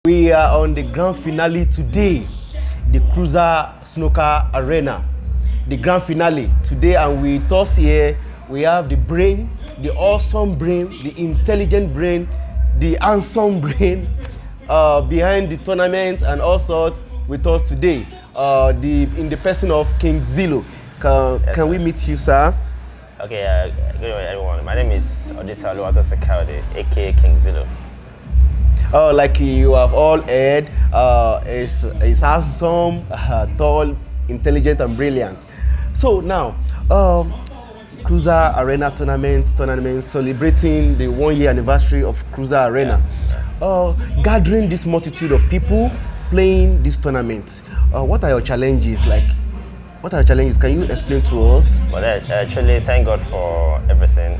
We are on the grand finale today, the Cruiser Snooker Arena. The grand finale today, and with us here, we have the brain, the awesome brain, the intelligent brain, the handsome brain behind the tournament and all sorts with us today. In the person of King Zilo. Can we meet you, sir? Okay, good morning, everyone. My name is Odita Luato Sekaude, aka King Zilo. Like you have all heard, is handsome, tall, intelligent, and brilliant. So now, Cruiser Arena tournament celebrating the 1-year anniversary of Cruiser Arena. Gathering this multitude of people playing this tournament. What are your challenges? What are your challenges? Can you explain to us? Well, actually, thank God for everything.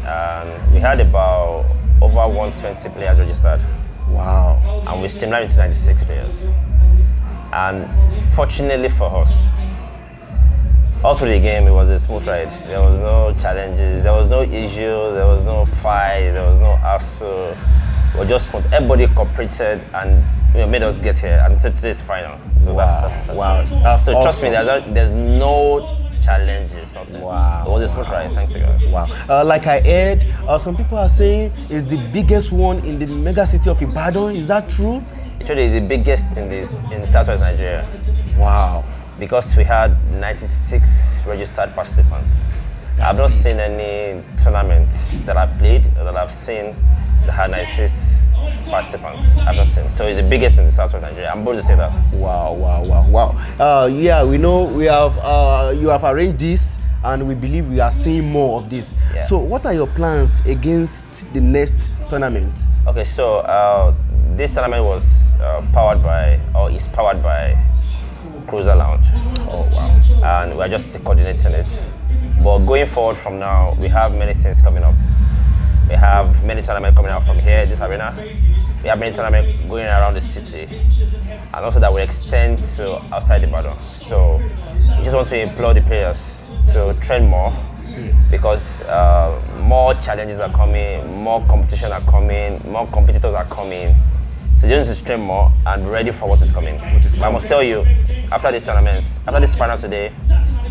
We had about over 120 players registered. Wow. And we streamlined to 96 players. And fortunately for us, all through the game, it was a smooth ride. There was no challenges, there was no issue, there was no fight, there was no hassle. It was just smooth. Everybody cooperated and made us get here. And so today's final. So wow. that's wow. That's so awesome. Trust me, there's no challenges, nothing. Wow. It was a smooth ride, thanks to God. Wow. Like I heard, some people are saying it's the biggest one in the mega city of Ibadan. Is that true? Actually, it's the biggest in Southwest Nigeria. Wow. Because we had 96 registered participants. I've not seen any tournament that I've played or that I've seen that had 96 participants. I've not seen. So it's the biggest in the Southwest Nigeria. I'm bold to say that. Wow. Yeah, we know we have you have arranged this, and we believe we are seeing more of this. Yeah. So what are your plans against the next tournament? Okay, so this tournament was is powered by Cruiser Lounge. Oh wow. And we're just coordinating it. But going forward from now, we have many things coming up. We have many tournaments coming out from here, this arena. We have many tournaments going around the city. And also that will extend to outside Ibadan. So we just want to implore the players to train more, because more challenges are coming, more competition are coming, more competitors are coming. So you need to train more and be ready for what is coming. I must tell you, after these tournaments, after this final today,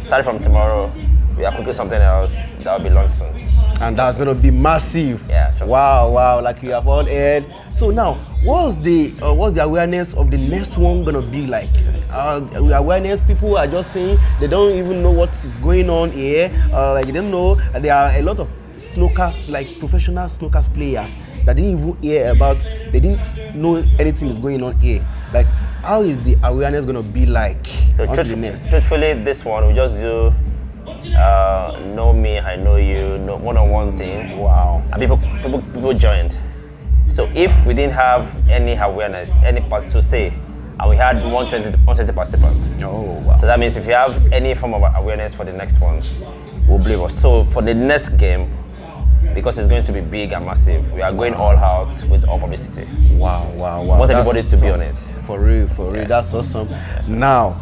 starting from tomorrow, we are cooking something else that will be launched soon. And that's going to be massive. Yeah. Wow. Like you have all heard. So now, what's the awareness of the next one going to be like? Awareness, people are just saying they don't even know what is going on here. Like they don't know. There are a lot of snooker, like professional snooker players that didn't even hear about. They didn't know anything is going on here. Like, how is the awareness going to be like? So truthfully, this one we just do. Know me, I know you, one-on-one thing. Wow. And people joined. So if we didn't have any awareness, any parts to say, and we had 120 participants. Oh wow. So that means if you have any form of awareness for the next one, we'll believe us. So for the next game, because it's going to be big and massive, we are going all out with all publicity. Wow. Want everybody to be on it. For real. That's awesome. Now,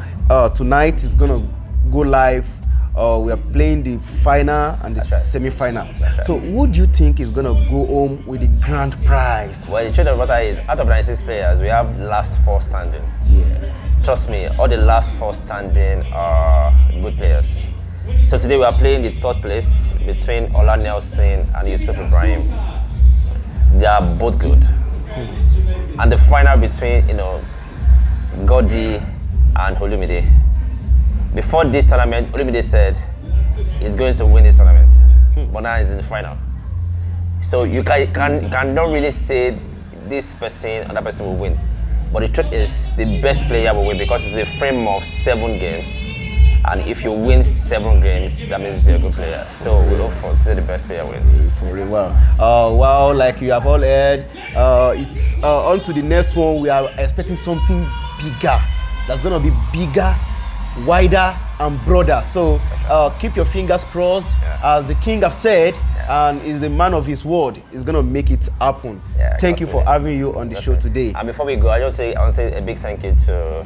tonight is gonna go live. We are playing the final and the semi-final. Right. So who do you think is going to go home with the grand prize? Well, the truth of the matter is, out of 96 players, we have last 4 standing. Yeah. Trust me, all the last 4 standing are good players. So today we are playing the 3rd place between Ola Nelson and Yusuf Ibrahim. They are both good. And the final between, Godi and Olumide. Before this tournament, Olumide said he's going to win this tournament, but now he's in the final. So you cannot really say this person or that person will win. But the truth is, the best player will win, because it's a frame of 7 games. And if you win 7 games, that means you're a good player. So we hope for to say the best player wins. For real. Well, like you have all heard, it's on to the next one. We are expecting something bigger. That's going to be bigger, wider and broader. So keep your fingers crossed. As the king have said, and is the man of his word, is going to make it happen. Thank you for having you on the show today. And before we go, I want to say a big thank you to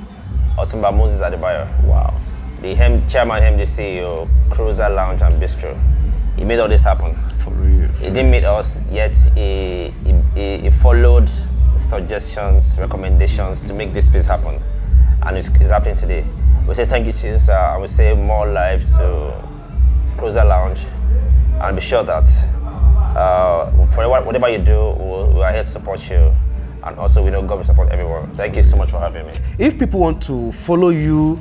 Otumba Moses Adebayo. Wow. The chairman, the CEO, Cruiser Lounge and Bistro. He made all this happen. For real. He didn't meet us yet. He followed suggestions, recommendations to make this space happen, and it's happening today. We say thank you to you, sir, and we say more life to Cruiser Lounge, and be sure that for whatever you do, we are here to support you, and also we know God will support everyone. Thank you so much for having me. If people want to follow you,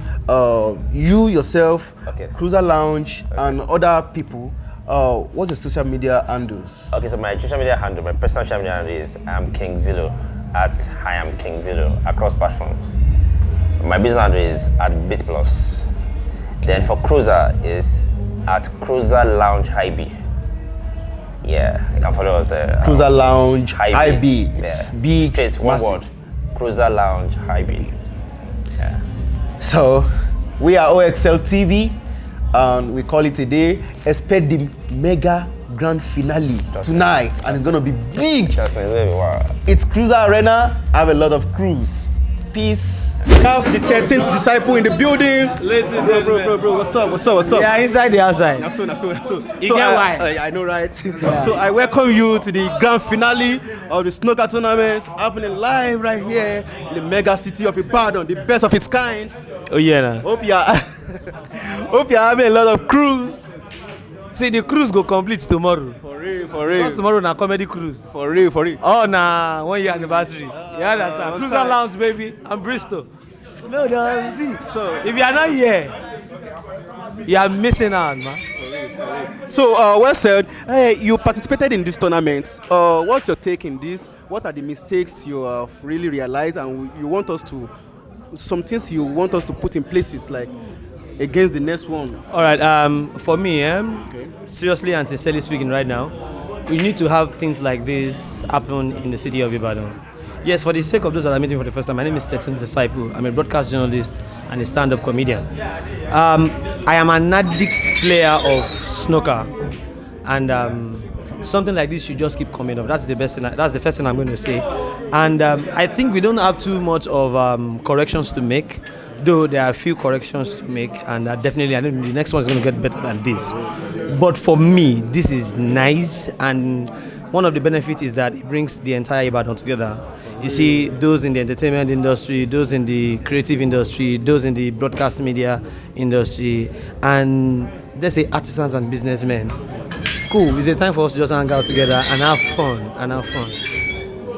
you yourself, Okay. Cruiser Lounge, and other people, what's the social media handles? Okay, so my social media handle, my personal social media handle is King Zillo at I am King Zillo across platforms. My business handle is at BitPlus. Then for Cruiser is at Cruiser Lounge IB. Yeah, you can follow us there. Cruiser Lounge IB. Yeah. It's big, Straight, one massive. word. Cruiser Lounge IB. Yeah. So we are OXL TV, and we call it a day. Expect the mega grand finale tonight, and it's gonna be big. Trust me, it's gonna be wild. It's Cruiser Arena. I have a lot of crews. Peace. We have the 13th disciple in the building. Listen, Bro, what's up? yeah, inside the outside. That's so. You get why? I know, right? So I welcome you to the grand finale of the snooker tournament happening live right here in the mega city of Ibadan, the best of its kind. Oh yeah, nah. Hope you're having a lot of crews. See, the cruise go complete tomorrow. For real. Because tomorrow na comedy cruise. For real. Oh, nah, 1 year anniversary. You understand? Cruiser Lounge, baby. I'm Bristol. No, see. So If you are not here, you are missing out, man. So, well said. Hey, you participated in this tournament. What's your take in this? What are the mistakes you have really realized, and you want us to, some things you want us to put in places, like against the next one? All right. For me, seriously and sincerely speaking, right now, we need to have things like this happen in the city of Ibadan. Yes, for the sake of those that are meeting for the first time, my name is 13th Disciple. I'm a broadcast journalist and a stand-up comedian. I am an addict player of snooker, and something like this should just keep coming up. That's the best thing. That's the first thing I'm going to say. And I think we don't have too much of corrections to make, though there are a few corrections to make, and definitely I think the next one is going to get better than this. But for me, this is nice, and one of the benefits is that it brings the entire Ibadan together. You see, those in the entertainment industry, those in the creative industry, those in the broadcast media industry, and let's say artisans and businessmen. Cool, it's a time for us to just hang out together and have fun.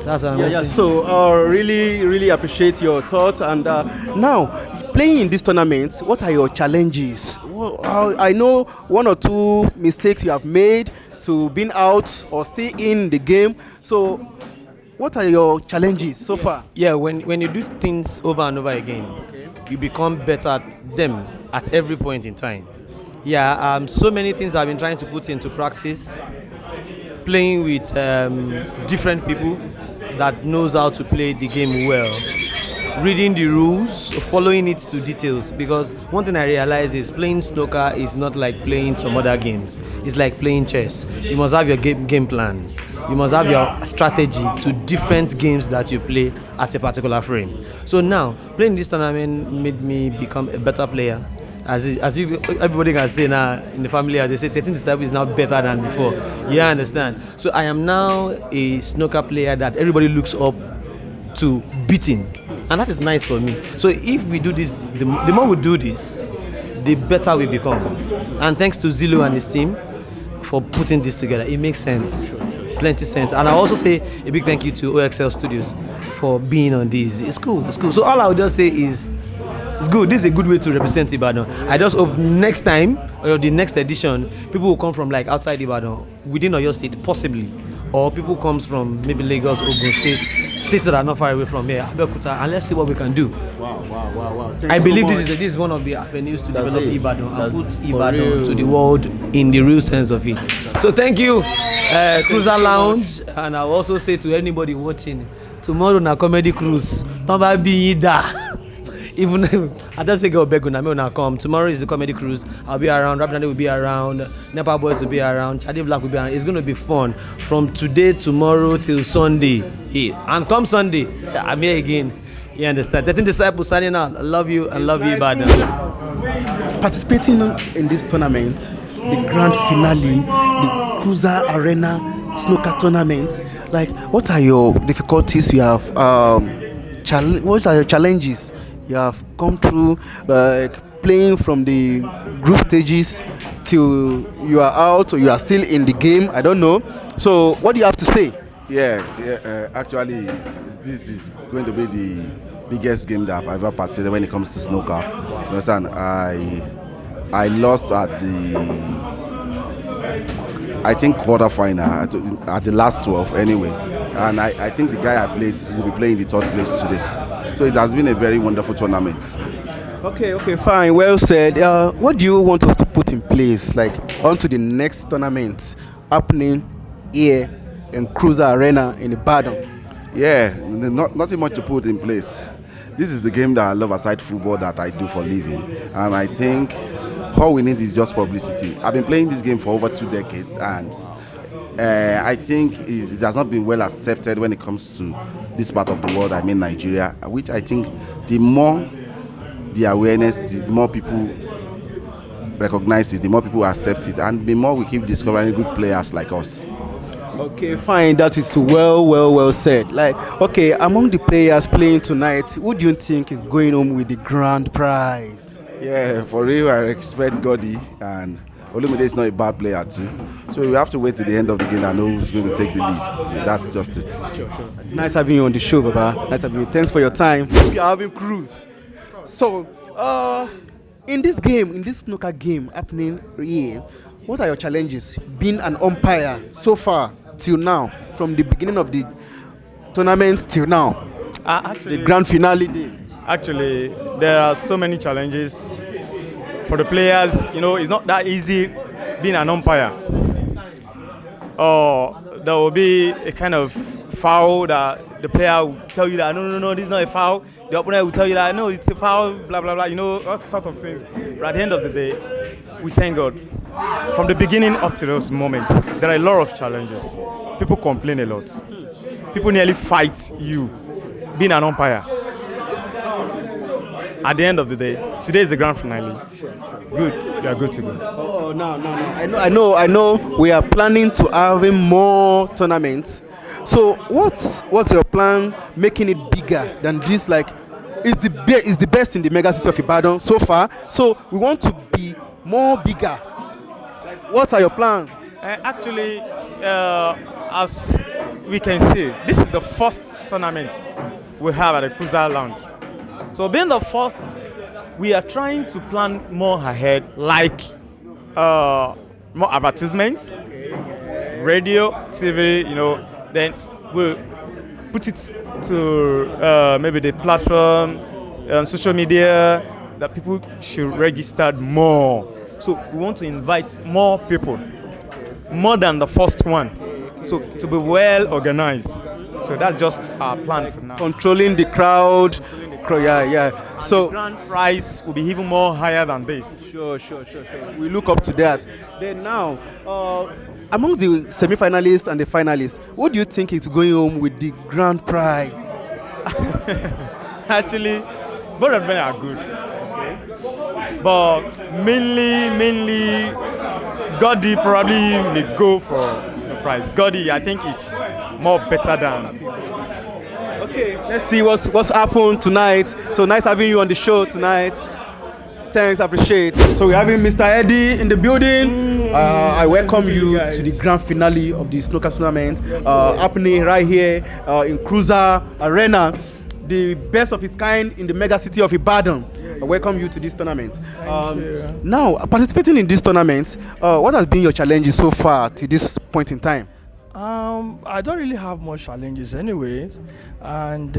That's what I'm saying. So, really appreciate your thoughts. And now, playing in this tournament, what are your challenges? I know 1 or 2 mistakes you have made to being out or stay in the game. So, what are your challenges so far? Yeah, when you do things over and over again, you become better at them at every point in time. Yeah, so many things I've been trying to put into practice, playing with different people that knows how to play the game well, reading the rules, following it to details, because one thing I realize is playing snooker is not like playing some other games. It's like playing chess. You must have your game plan. You must have your strategy to different games that you play at a particular frame. So now, playing this tournament made me become a better player. As if everybody can say now in the family, as they say, 13th Disciple is now better than before. You understand? So I am now a snooker player that everybody looks up to beating. And that is nice for me. So if we do this, the more we do this, the better we become. And thanks to Zillo and his team for putting this together. It makes sense. Plenty sense. And I also say a big thank you to OXL Studios for being on this. It's cool. So all I would just say is, it's good. This is a good way to represent Ibadan. I just hope next time or the next edition, people will come from like outside Ibadan, within Oyo State, possibly, or people comes from maybe Lagos, Ogun State, states that are not far away from here, Abeokuta, and let's see what we can do. Wow. I believe this is one of the avenues to develop Ibadan and put Ibadan to the world in the real sense of it. So thank you, Cruiser Lounge, and I'll also say to anybody watching, tomorrow na comedy cruise. Don't be da. Even I just say go beg when come. Tomorrow is the comedy cruise. I'll be around. Rapnande will be around. Nepa Boys will be around. Chadi Black will be around. It's going to be fun from today, tomorrow till Sunday. Yeah. And come Sunday, I'm here again. You understand? 13th Disciple signing out. I love you and love you, Ibadan. Participating in this tournament, the grand finale, the Cruiser Arena snooker tournament. Like, what are your difficulties you have? What are your challenges you have come through? Like playing from the group stages till you are out or you are still in the game. I don't know. So, what do you have to say? Actually, this is going to be the biggest game that I've ever participated when it comes to snooker. You understand? I lost at the, I think, quarter final at the last 12 anyway. And I think the guy I played will be playing the third place today. So it has been a very wonderful tournament. Okay, fine. Well said. What do you want us to put in place, like, onto the next tournament happening here in Cruiser Arena in Ibadan? Yeah, nothing much to put in place. This is the game that I love aside football that I do for a living. And I think all we need is just publicity. I've been playing this game for over 2 decades, and I think it has not been well accepted when it comes to this part of the world, I mean Nigeria, which I think the more the awareness, the more people recognize it, the more people accept it, and the more we keep discovering good players like us. Okay, fine. That is well said. Like, okay, among the players playing tonight, who do you think is going home with the grand prize? Yeah, for real, I expect Godi, and Olumide is not a bad player too. So we have to wait till the end of the game and know who's going to take the lead. That's just it. Sure. Nice having you on the show, Baba. Nice having you. Thanks for your time. We are having cruise. So, in this game, in this snooker game happening here, what are your challenges being an umpire so far till now, from the beginning of the tournament till now, Actually, the grand finale day? Actually, there are so many challenges for the players. You know, it's not that easy being an umpire. Or there will be a kind of foul that the player will tell you that no, this is not a foul. The opponent will tell you that no, it's a foul, blah blah blah. You know, all sort of things. But at the end of the day, we thank God. From the beginning up to those moments, there are a lot of challenges. People complain a lot. People nearly fight you being an umpire. At the end of the day, today is the grand finale. Good, you are good to go. Oh, no. I know. We are planning to having more tournaments. So, what's your plan making it bigger than this? Like, it's the best in the mega city of Ibadan so far. So, we want to be more bigger. Like, what are your plans? Actually, as we can see, this is the first tournament we have at the Cruiser Lounge. So being the first, we are trying to plan more ahead, like more advertisements, radio, TV, you know, then we'll put it to maybe the platform, social media, that people should register more. So we want to invite more people, more than the first one. So to be well organized. So that's just our plan for now. Controlling the crowd. Yeah. So the grand prize will be even more higher than this. Sure. We look up to that. Then now, among the semi-finalists and the finalists, what do you think is going home with the grand prize? Actually, both of them are good. Okay. But mainly, Godi probably may go for the prize. Godi, I think, is more better than. Okay, let's see what's happened tonight. So nice having you on the show tonight. Thanks, appreciate. So we're having Mr. Eddie in the building. I welcome you to the grand finale of the snooker tournament happening right here in Cruiser Arena, the best of its kind in the mega city of Ibadan. I welcome you to this tournament. Now, participating in this tournament, what has been your challenges so far to this point in time? I don't really have much challenges anyways, and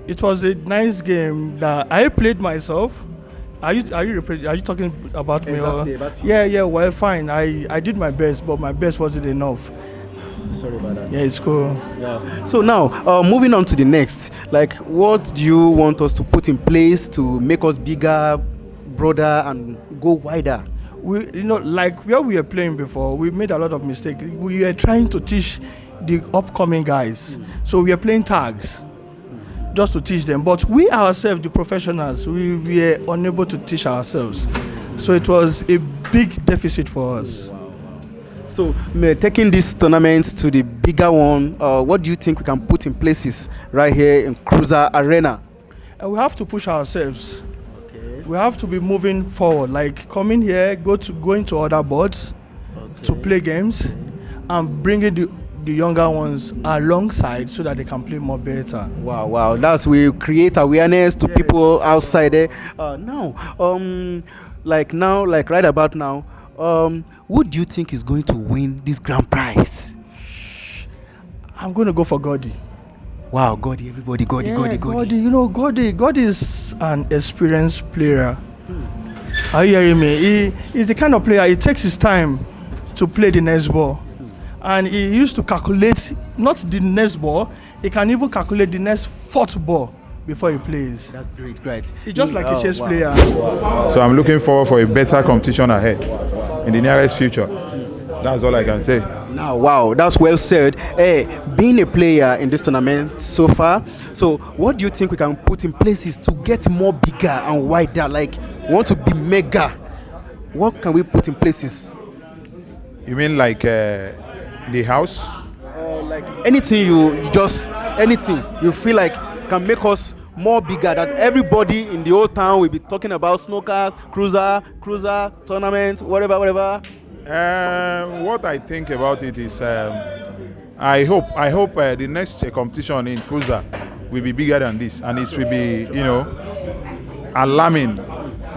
it was a nice game that I played myself. Are you talking about me? Exactly, about you. Yeah, well, fine. I did my best, but my best wasn't enough. Sorry about that. Yeah, it's cool. Yeah. So now, moving on to the next, like, what do you want us to put in place to make us bigger, broader, and go wider? Like where we were playing before, we made a lot of mistakes. We were trying to teach the upcoming guys. So we are playing tags just to teach them. But we ourselves, the professionals, we were unable to teach ourselves. So it was a big deficit for us. So, taking this tournament to the bigger one, what do you think we can put in places right here in Cruiser Arena? And we have to push ourselves. Okay. We have to be moving forward, like coming here, going to other boards to play games, and bringing the younger ones alongside so that they can play more better. Wow, that's we create awareness to people outside there. Now, right about now, who do you think is going to win this grand prize? I'm going to go for Gordy. Wow, Gordy, everybody, Gordy. You know, Gordy is an experienced player. Are you hearing me? He's the kind of player, he takes his time to play the next ball. And he used to calculate, not the next ball, he can even calculate the next fourth ball before he plays. That's great. He's just like a chess player. So I'm looking forward for a better competition ahead in the nearest future. That's all I can say. Now, wow, that's well said. Being a player in this tournament so far, so what do you think we can put in places to get more bigger and wider? Like, we want to be mega. What can we put in places? You mean like the house? Like anything anything you feel like can make us more bigger, that everybody in the whole town will be talking about snookers, cruiser, tournaments, whatever. What I think about it is I hope the next competition in cruiser will be bigger than this, and it will be, alarming.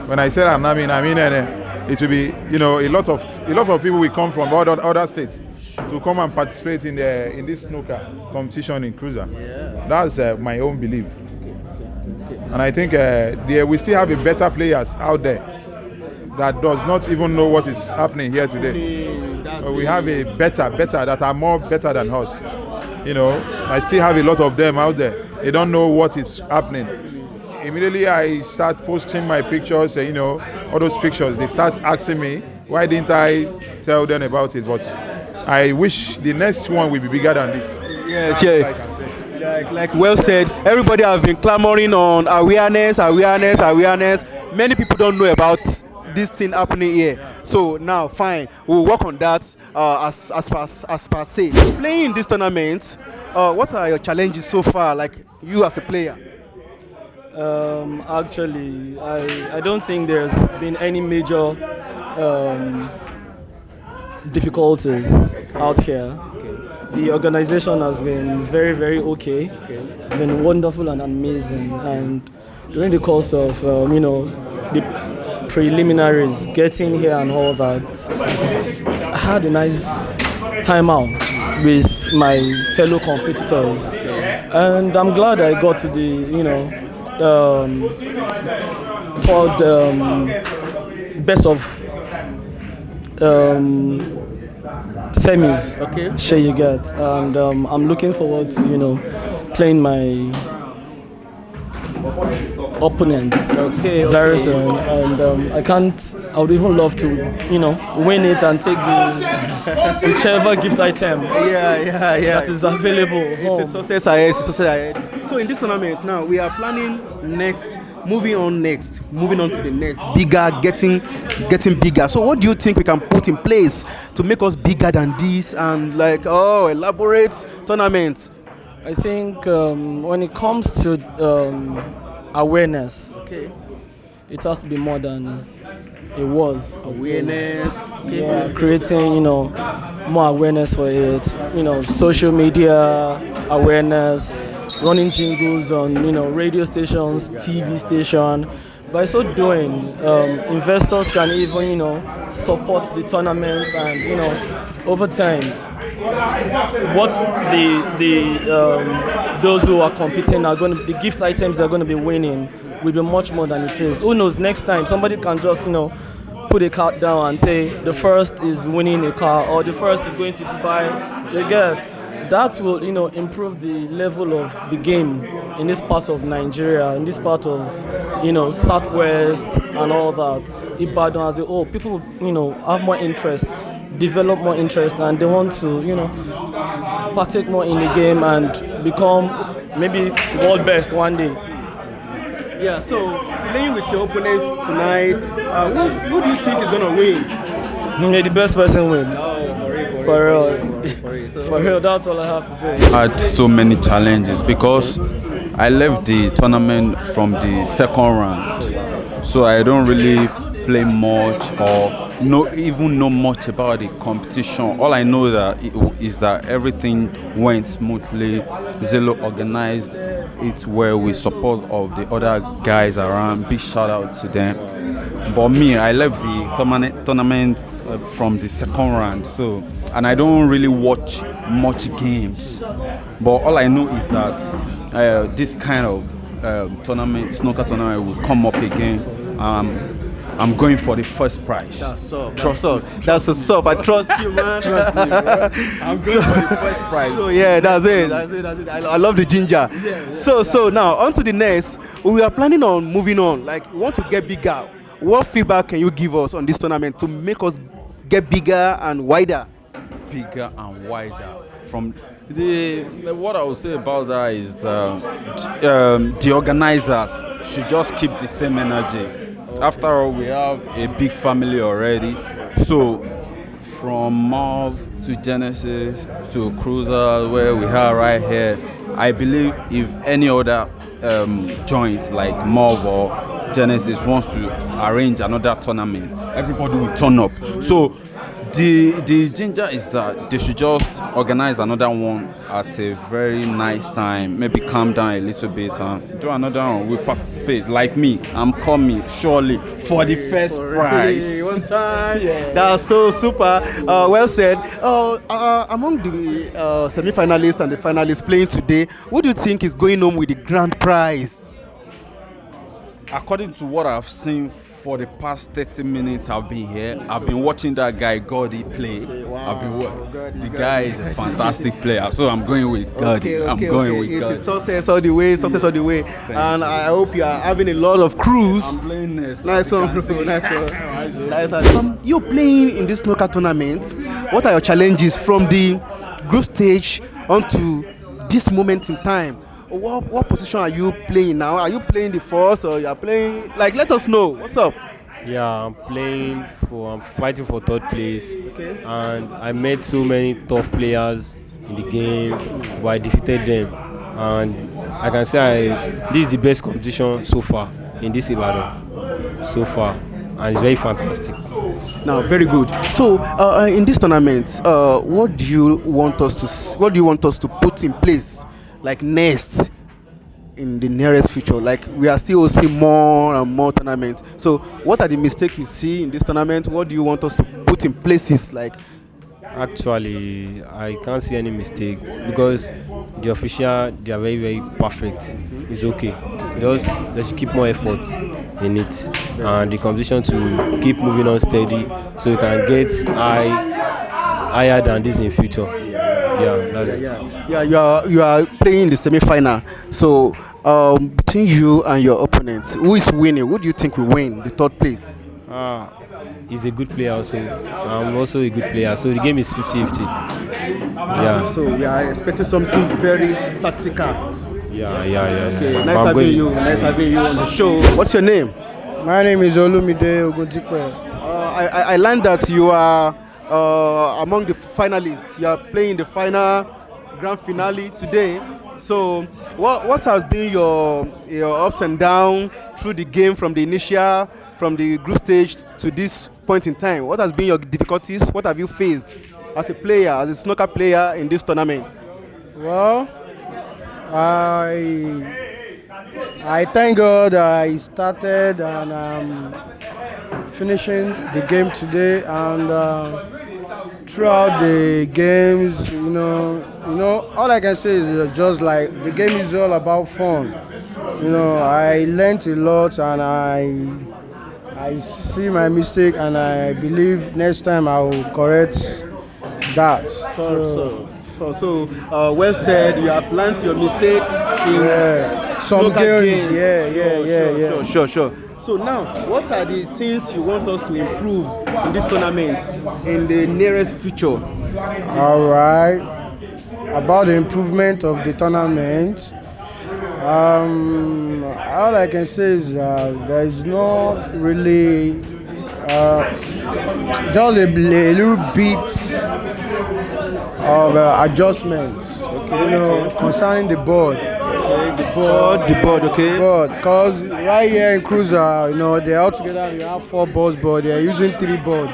When I say alarming, I mean it will be, a lot of people will come from other states to come and participate in this snooker competition in cruiser. Yeah. That's my own belief. And I think we still have a better players out there that does not even know what is happening here today. We have a better that are more better than us. I still have a lot of them out there. They don't know what is happening. Immediately I start posting my pictures, all those pictures, they start asking me, why didn't I tell them about it? But I wish the next one will be bigger than this. Yes, yeah. Like well said, everybody has been clamoring on awareness. Many people don't know about this thing happening here. So now, fine, we'll work on that as per se. Playing in this tournament, what are your challenges so far, like you as a player? Actually, I don't think there's been any major difficulties out here. The organization has been very, very okay. It's been wonderful and amazing. And during the course of, the preliminaries, getting here and all that, I had a nice time out with my fellow competitors. And I'm glad I got to the, third best of semis. Okay. Sure you get, and I'm looking forward to playing my opponent very soon, and I would even love to win it and take the whichever gift item that is available. It's a success ahead. So in this tournament now, we are planning moving on to the next, bigger, getting bigger. So what do you think we can put in place to make us bigger than this, and elaborate tournaments? I think when it comes to awareness, it has to be more than it was. Awareness, creating more awareness for it. Social media awareness, running jingles on radio stations, TV station. By so doing, investors can even support the tournament, and over time, what those who are competing are going to, the gift items they're going to be winning will be much more than it is. Who knows, next time somebody can just put a card down and say the first is winning a car, or the first is going to Dubai. You get that will improve the level of the game in this part of Nigeria, in this part of Southwest and all that. Ibadan as a whole, people have more interest, develop more interest, and they want to partake more in the game and become maybe world best one day. Yeah, so playing with your opponents tonight, who do you think is going to win? May the best person win. Oh, for real. For real. For real, that's all I have to say. I had so many challenges because I left the tournament from the second round, so I don't really play much or even know much about the competition. All I know is that everything went smoothly. Zelo organized it well with support of the other guys around. Big shout out to them. But me, I left the tournament from the second round, and I don't really watch much games. But all I know is that this kind of tournament, snooker tournament, will come up again. I'm going for the first prize. That's what's up. I trust you, man. Trust me, bro. I'm going for the first prize. So yeah, that's it. I love the ginger. Yeah. So now on to the next. We are planning on moving on. Like, we want to get bigger. What feedback can you give us on this tournament to make us get bigger and wider? Bigger and wider. From what I would say about that is the organizers should just keep the same energy. After all, we have a big family already. So from Mob to Genesis to Cruiser, where we are right here, I believe if any other joint like Mob or Genesis wants to arrange another tournament, everybody will turn up. So the ginger is that they should just organize another one at a very nice time, maybe calm down a little bit and do another one. We participate. Like me, I'm coming surely for the first prize. One time. Yeah. That's so super. Well said. Among the semi-finalists and the finalists playing today, what do you think is going on with the grand prize? According to what I've seen for the past 30 minutes I've been here, I've been watching that guy Gordy play. Okay, wow. The guy is a fantastic player, so I'm going with Gordy. I'm going with Gordy. It's success all the way, and I hope you are having a lot of crews. I'm playing next. Nice one, bro. Nice one. You're playing in this snooker tournament. What are your challenges from the group stage onto this moment in time? What position are you playing now? Are you playing the first or you are playing? Like, let us know. What's up? Yeah, I'm fighting for third place. Okay. And I met so many tough players in the game, but I defeated them. And I can say this is the best competition so far in this Ibadan. So far. And it's very fantastic. Now, very good. So, in this tournament, what do you want us to put in place? Like next in the nearest future, like we are still hosting more and more tournaments. So what are the mistakes you see in this tournament? What do you want us to put in places? Like, actually, I can't see any mistake because the official, they are very, very perfect. It's okay. Just they should keep more effort in it and the competition to keep moving on steady so we can get higher than this in future. Yeah, that's it. Yeah, you are playing the semi-final. So between you and your opponents, who is winning? Who do you think will win the third place? He's a good player also. I'm also a good player. So the game is 50-50. Yeah. So we are expecting something very tactical. Yeah. Okay, nice having you on the show. What's your name? My name is Olumide Oguntipe. I learned that you are among the finalists. You are playing the grand finale today. So what has been your ups and downs through the game from the group stage to this point in time? What has been your difficulties? What have you faced as a player, as a snooker player in this tournament? Well, I thank God I started and I'm finishing the game today, and throughout the games, you know, all I can say is just like the game is all about fun. You know, I learned a lot and I see my mistake, and I believe next time I will correct that. So, well said. You have learned your mistakes in some games. Yeah. Sure. So now, what are the things you want us to improve in this tournament in the nearest future? All right. About the improvement of the tournament, all I can say is there is not really Just a little bit of adjustments. Okay. You know, concerning the board. The board, okay. Because right here in Cruiser, you know, they're all together. You have 4 boards, but they're using 3 boards.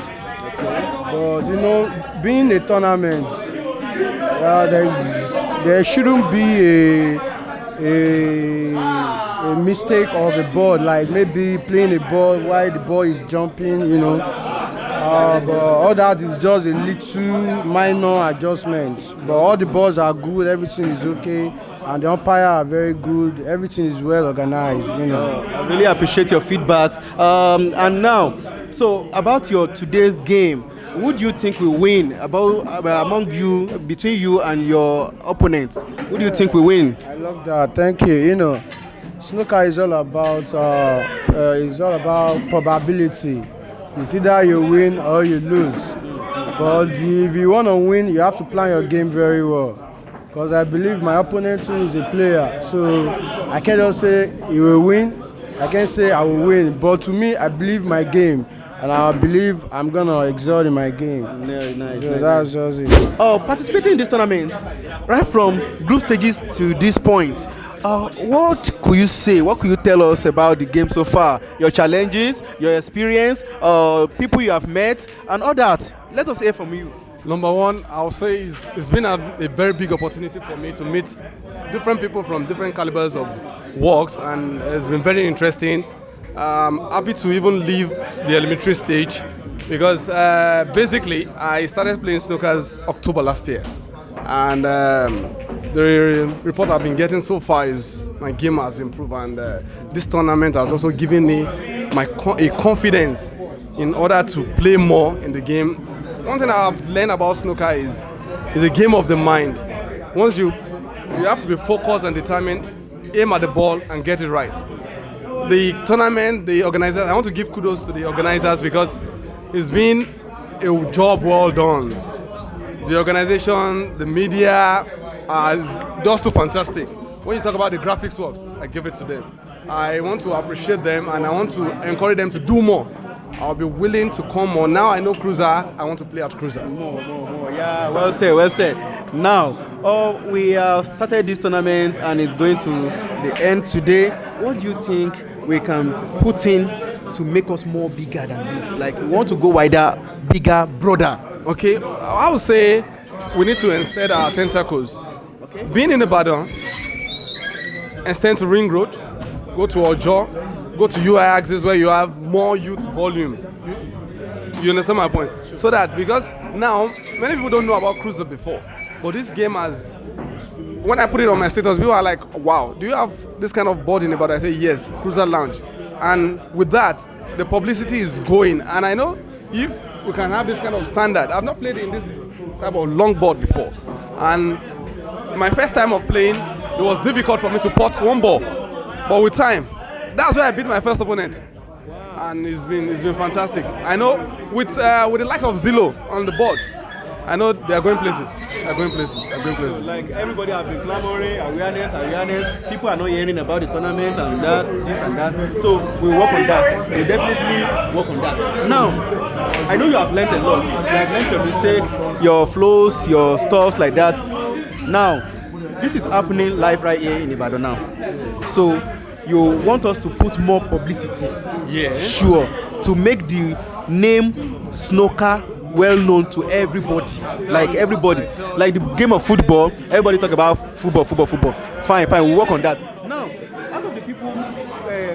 But you know, being a tournament, there shouldn't be a mistake of a board, like maybe playing a ball while the ball is jumping, you know. But all that is just a little minor adjustment. But all the balls are good, everything is okay, and the umpire are very good. Everything is well organized, you know. I really appreciate your feedbacks. And now, so about your today's game, who do you think will win among you, between you and your opponents? Who do you think will win? I love that. Thank you. You know, snooker is all about probability. It's either you win or you lose. But if you want to win, you have to plan your game very well. Because I believe my opponent too is a player. So I can't just say he will win. I can't say I will win. But to me, I believe my game. And I believe I'm going to excel in my game. Yeah, nice. So that's just it. Participating in this tournament, right from group stages to this point, what could you say? What could you tell us about the game so far? Your challenges, your experience, people you have met, and all that. Let us hear from you. Number one, I'll say it's been a very big opportunity for me to meet different people from different calibers of works, and it's been very interesting. I'm happy to even leave the elementary stage because basically I started playing snookers October last year, and the report I've been getting so far is my game has improved, and this tournament has also given me a confidence in order to play more in the game. One thing I've learned about snooker is a game of the mind. Once you have to be focused and determined, aim at the ball and get it right. The tournament, the organizers, I want to give kudos to the organizers because it's been a job well done. The organization, the media is just too fantastic. When you talk about the graphics works, I give it to them. I want to appreciate them and I want to encourage them to do more. I'll be willing to come more. Now I know Cruiser, I want to play at Cruiser. More. Yeah, well said, well said. Now, we have started this tournament and it's going to the end today. What do you think we can put in to make us more bigger than this? Like, we want to go wider, bigger, broader. Okay, I would say we need to extend our tentacles. Okay. Being in Ibadan, extend to Ring Road, go to Ojo, go to UI axis where you have more youth volume. You understand my point? So that, because now, many people don't know about Cruiser before, but this game has, when I put it on my status, people are like, wow, do you have this kind of board in Ibadan? I say, yes, Cruiser Lounge. And with that, the publicity is going. And I know if we can have this kind of standard, I've not played in this type of long board before. And my first time of playing, it was difficult for me to pot one ball. But with time, that's where I beat my first opponent. And it's been fantastic. I know with the lack of Zillow on the board, I know they are going places. Like everybody have been clamoring, awareness. People are not hearing about the tournament and that, this and that. So we work on that. We definitely work on that. Now, I know you have learned a lot. You have learned your mistake, your flows, your stuffs like that. Now, this is happening live right here in Ibadan now. So you want us to put more publicity. Yeah. Sure. To make the name snooker well known to everybody. Like everybody. Like the game of football, everybody talk about football. Fine, we'll work on that. Now, out of the people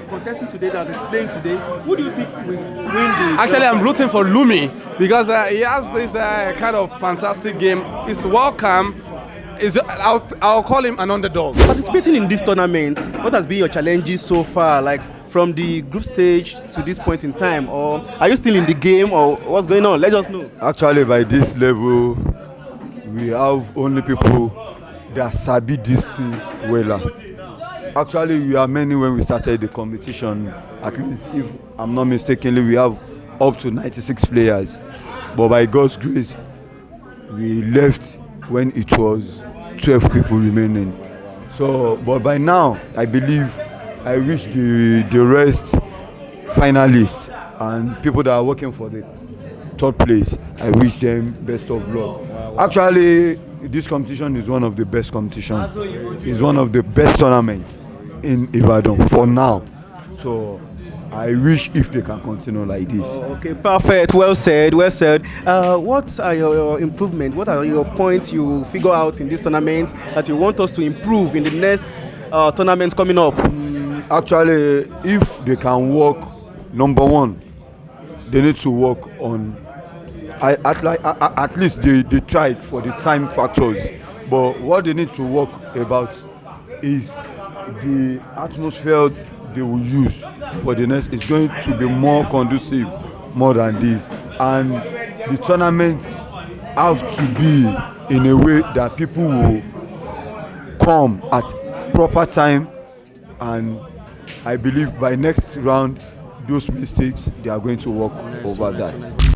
contesting today that is playing today, who do you think will win the... Actually, I'm rooting for Lumi because he has this kind of fantastic game. It's welcome. I'll call him an underdog. Participating in this tournament, what has been your challenges so far? Like from the group stage to this point in time, or are you still in the game, or what's going on? Let us know. Actually, by this level, we have only people that sabi this thing well. Actually, we are many when we started the competition. At least, if I'm not mistakenly, we have up to 96 players. But by God's grace, we left when it was 12 people remaining. So, but by now, I believe I wish the rest finalists and people that are working for the third place, I wish them best of luck. Actually, this competition is one of the best competitions. It's one of the best tournaments in Ibadan for now. So I wish if they can continue like this. Okay, perfect. Well said. Well said. What are your improvements? What are your points you figure out in this tournament that you want us to improve in the next tournament coming up? Actually, if they can work, number one, they need to work on. At least they tried for the time factors, but what they need to work about is the atmosphere they will use for the next. It's going to be more conducive more than this, and the tournament have to be in a way that people will come at proper time, and I believe by next round those mistakes they are going to work over that.